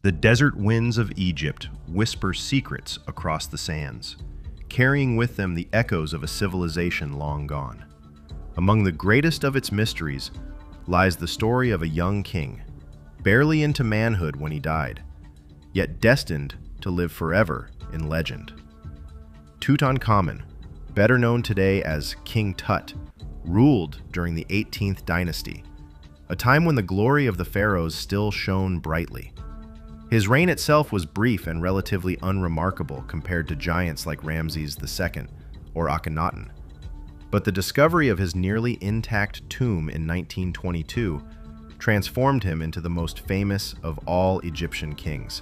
The desert winds of Egypt whisper secrets across the sands, carrying with them the echoes of a civilization long gone. Among the greatest of its mysteries lies the story of a young king, barely into manhood when he died, yet destined to live forever in legend. Tutankhamun, better known today as King Tut, ruled during the 18th dynasty, a time when the glory of the pharaohs still shone brightly. His reign itself was brief and relatively unremarkable compared to giants like Ramses II or Akhenaten. But the discovery of his nearly intact tomb in 1922 transformed him into the most famous of all Egyptian kings.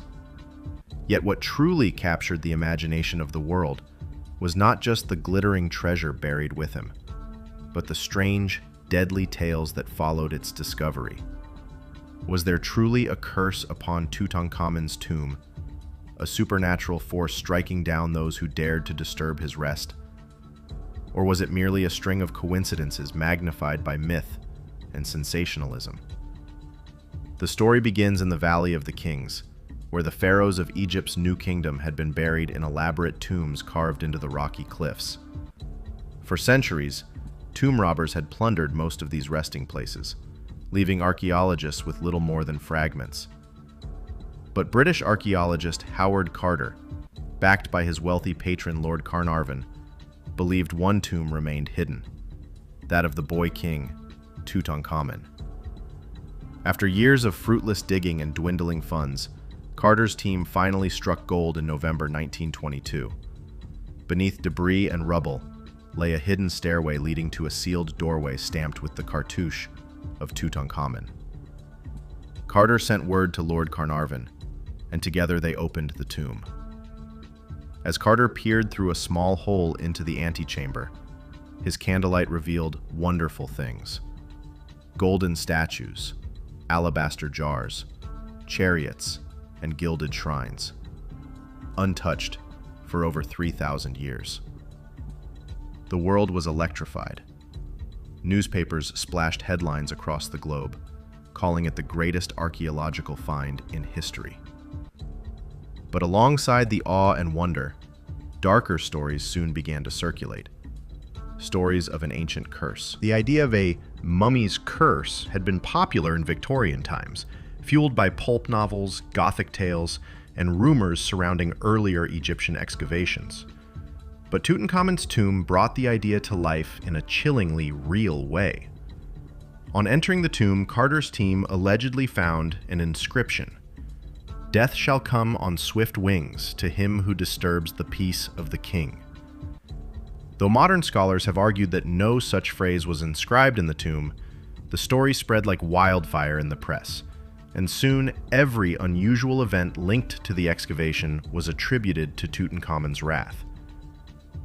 Yet what truly captured the imagination of the world was not just the glittering treasure buried with him, but the strange, deadly tales that followed its discovery. Was there truly a curse upon Tutankhamun's tomb, a supernatural force striking down those who dared to disturb his rest? Or was it merely a string of coincidences magnified by myth and sensationalism? The story begins in the Valley of the Kings, where the pharaohs of Egypt's new kingdom had been buried in elaborate tombs carved into the rocky cliffs. For centuries, tomb robbers had plundered most of these resting places, leaving archaeologists with little more than fragments. But British archaeologist Howard Carter, backed by his wealthy patron Lord Carnarvon, believed one tomb remained hidden, that of the boy king, Tutankhamun. After years of fruitless digging and dwindling funds, Carter's team finally struck gold in November 1922. Beneath debris and rubble lay a hidden stairway leading to a sealed doorway stamped with the cartouche of Tutankhamun. Carter sent word to Lord Carnarvon, and together they opened the tomb. As Carter peered through a small hole into the antechamber, his candlelight revealed wonderful things: golden statues, alabaster jars, chariots, and gilded shrines, untouched for over 3,000 years. The world was electrified. Newspapers splashed headlines across the globe, calling it the greatest archaeological find in history. But alongside the awe and wonder, darker stories soon began to circulate. Stories of an ancient curse. The idea of a mummy's curse had been popular in Victorian times, fueled by pulp novels, Gothic tales, and rumors surrounding earlier Egyptian excavations. But Tutankhamun's tomb brought the idea to life in a chillingly real way. On entering the tomb, Carter's team allegedly found an inscription: "Death shall come on swift wings to him who disturbs the peace of the king." Though modern scholars have argued that no such phrase was inscribed in the tomb, the story spread like wildfire in the press, and soon every unusual event linked to the excavation was attributed to Tutankhamun's wrath.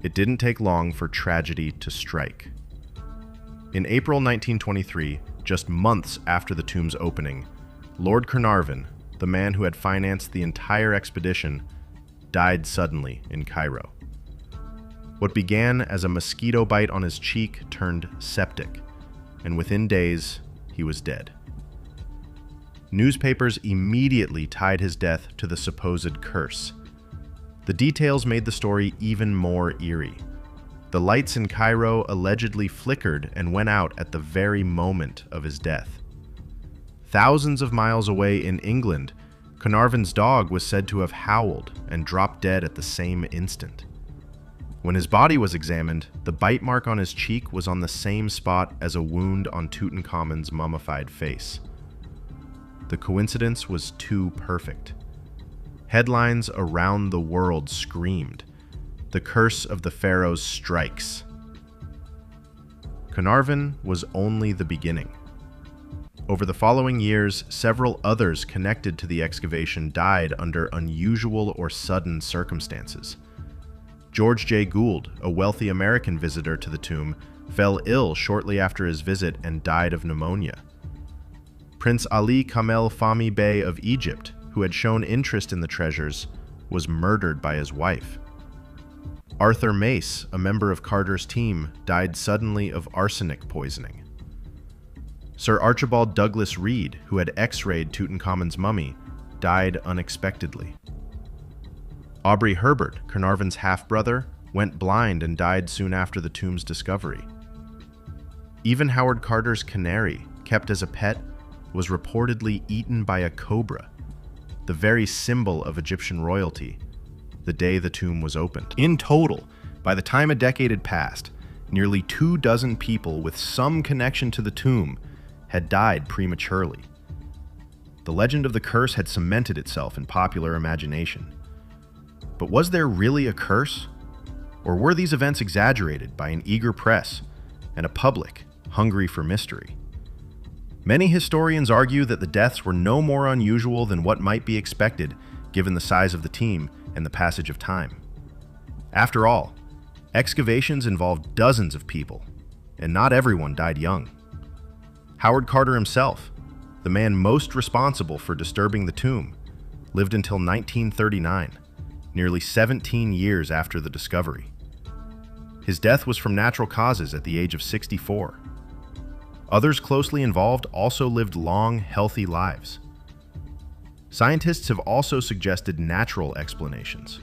It didn't take long for tragedy to strike. In April 1923, just months after the tomb's opening, Lord Carnarvon, the man who had financed the entire expedition, died suddenly in Cairo. What began as a mosquito bite on his cheek turned septic, and within days, he was dead. Newspapers immediately tied his death to the supposed curse. The details made the story even more eerie. The lights in Cairo allegedly flickered and went out at the very moment of his death. Thousands of miles away in England, Carnarvon's dog was said to have howled and dropped dead at the same instant. When his body was examined, the bite mark on his cheek was on the same spot as a wound on Tutankhamun's mummified face. The coincidence was too perfect. Headlines around the world screamed, "The curse of the pharaohs strikes." Carnarvon was only the beginning. Over the following years, several others connected to the excavation died under unusual or sudden circumstances. George J. Gould, a wealthy American visitor to the tomb, fell ill shortly after his visit and died of pneumonia. Prince Ali Kamel Fahmy Bey of Egypt, who had shown interest in the treasures, was murdered by his wife. Arthur Mace, a member of Carter's team, died suddenly of arsenic poisoning. Sir Archibald Douglas Reed, who had x-rayed Tutankhamun's mummy, died unexpectedly. Aubrey Herbert, Carnarvon's half-brother, went blind and died soon after the tomb's discovery. Even Howard Carter's canary, kept as a pet, was reportedly eaten by a cobra, the very symbol of Egyptian royalty, the day the tomb was opened. In total, by the time a decade had passed, nearly 24 people with some connection to the tomb had died prematurely. The legend of the curse had cemented itself in popular imagination. But was there really a curse? Or were these events exaggerated by an eager press and a public hungry for mystery? Many historians argue that the deaths were no more unusual than what might be expected given the size of the team and the passage of time. After all, excavations involved dozens of people, and not everyone died young. Howard Carter himself, the man most responsible for disturbing the tomb, lived until 1939, nearly 17 years after the discovery. His death was from natural causes at the age of 64. Others closely involved also lived long, healthy lives. Scientists have also suggested natural explanations.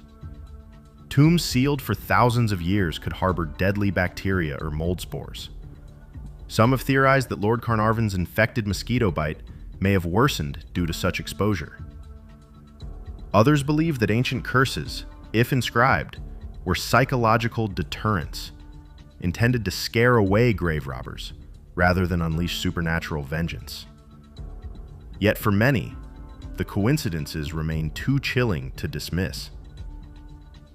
Tombs sealed for thousands of years could harbor deadly bacteria or mold spores. Some have theorized that Lord Carnarvon's infected mosquito bite may have worsened due to such exposure. Others believe that ancient curses, if inscribed, were psychological deterrents, intended to scare away grave robbers, rather than unleash supernatural vengeance. Yet for many, the coincidences remain too chilling to dismiss.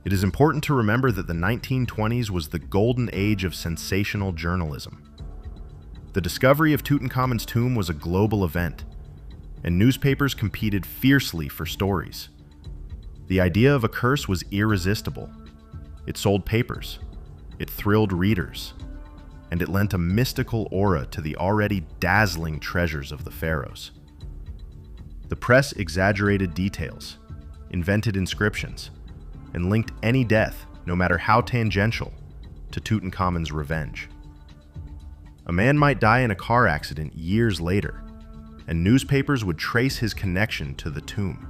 It is important to remember that the 1920s was the golden age of sensational journalism. The discovery of Tutankhamun's tomb was a global event, and newspapers competed fiercely for stories. The idea of a curse was irresistible. It sold papers, it thrilled readers, and it lent a mystical aura to the already dazzling treasures of the pharaohs. The press exaggerated details, invented inscriptions, and linked any death, no matter how tangential, to Tutankhamun's revenge. A man might die in a car accident years later, and newspapers would trace his connection to the tomb.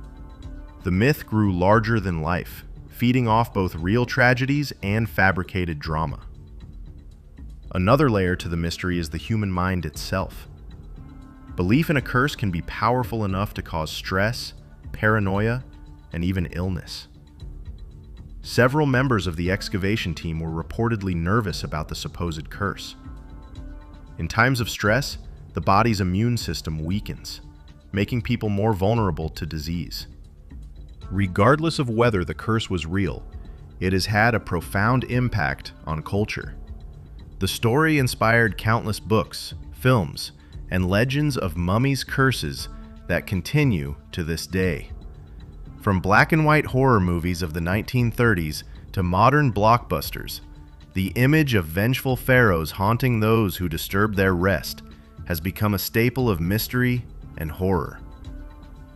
The myth grew larger than life, feeding off both real tragedies and fabricated drama. Another layer to the mystery is the human mind itself. Belief in a curse can be powerful enough to cause stress, paranoia, and even illness. Several members of the excavation team were reportedly nervous about the supposed curse. In times of stress, the body's immune system weakens, making people more vulnerable to disease. Regardless of whether the curse was real, it has had a profound impact on culture. The story inspired countless books, films, and legends of mummies' curses that continue to this day. From black and white horror movies of the 1930s to modern blockbusters, the image of vengeful pharaohs haunting those who disturb their rest has become a staple of mystery and horror.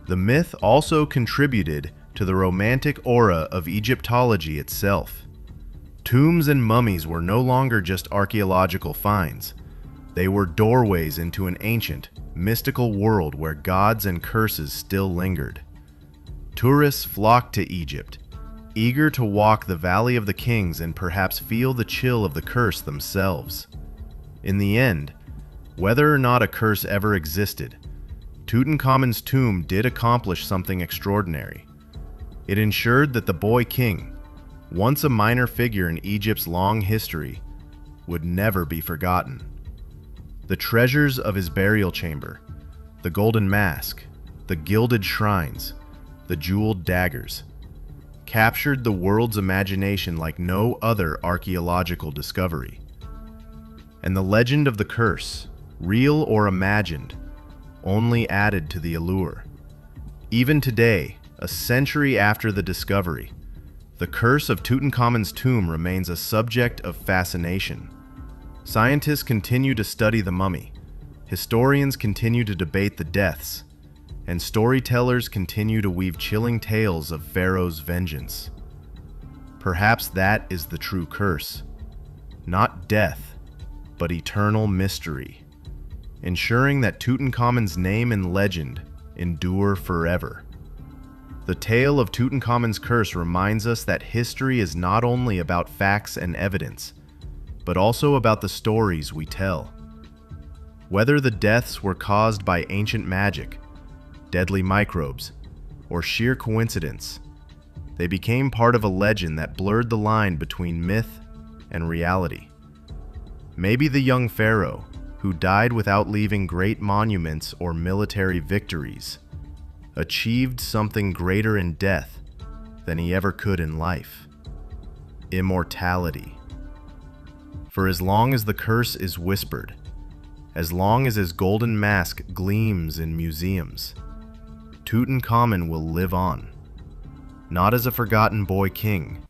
The myth also contributed to the romantic aura of Egyptology itself. Tombs and mummies were no longer just archaeological finds. They were doorways into an ancient, mystical world where gods and curses still lingered. Tourists flocked to Egypt, eager to walk the Valley of the Kings and perhaps feel the chill of the curse themselves. In the end, whether or not a curse ever existed, Tutankhamun's tomb did accomplish something extraordinary. It ensured that the boy king, once a minor figure in Egypt's long history, would never be forgotten. The treasures of his burial chamber, the golden mask, the gilded shrines, the jeweled daggers, captured the world's imagination like no other archaeological discovery. And the legend of the curse, real or imagined, only added to the allure. Even today, a century after the discovery, the curse of Tutankhamun's tomb remains a subject of fascination. Scientists continue to study the mummy, historians continue to debate the deaths, and storytellers continue to weave chilling tales of Pharaoh's vengeance. Perhaps that is the true curse. Not death, but eternal mystery, ensuring that Tutankhamun's name and legend endure forever. The tale of Tutankhamun's curse reminds us that history is not only about facts and evidence, but also about the stories we tell. Whether the deaths were caused by ancient magic, deadly microbes, or sheer coincidence, they became part of a legend that blurred the line between myth and reality. Maybe the young pharaoh, who died without leaving great monuments or military victories, achieved something greater in death than he ever could in life: immortality. For as long as the curse is whispered, as long as his golden mask gleams in museums, Tutankhamun will live on, not as a forgotten boy king,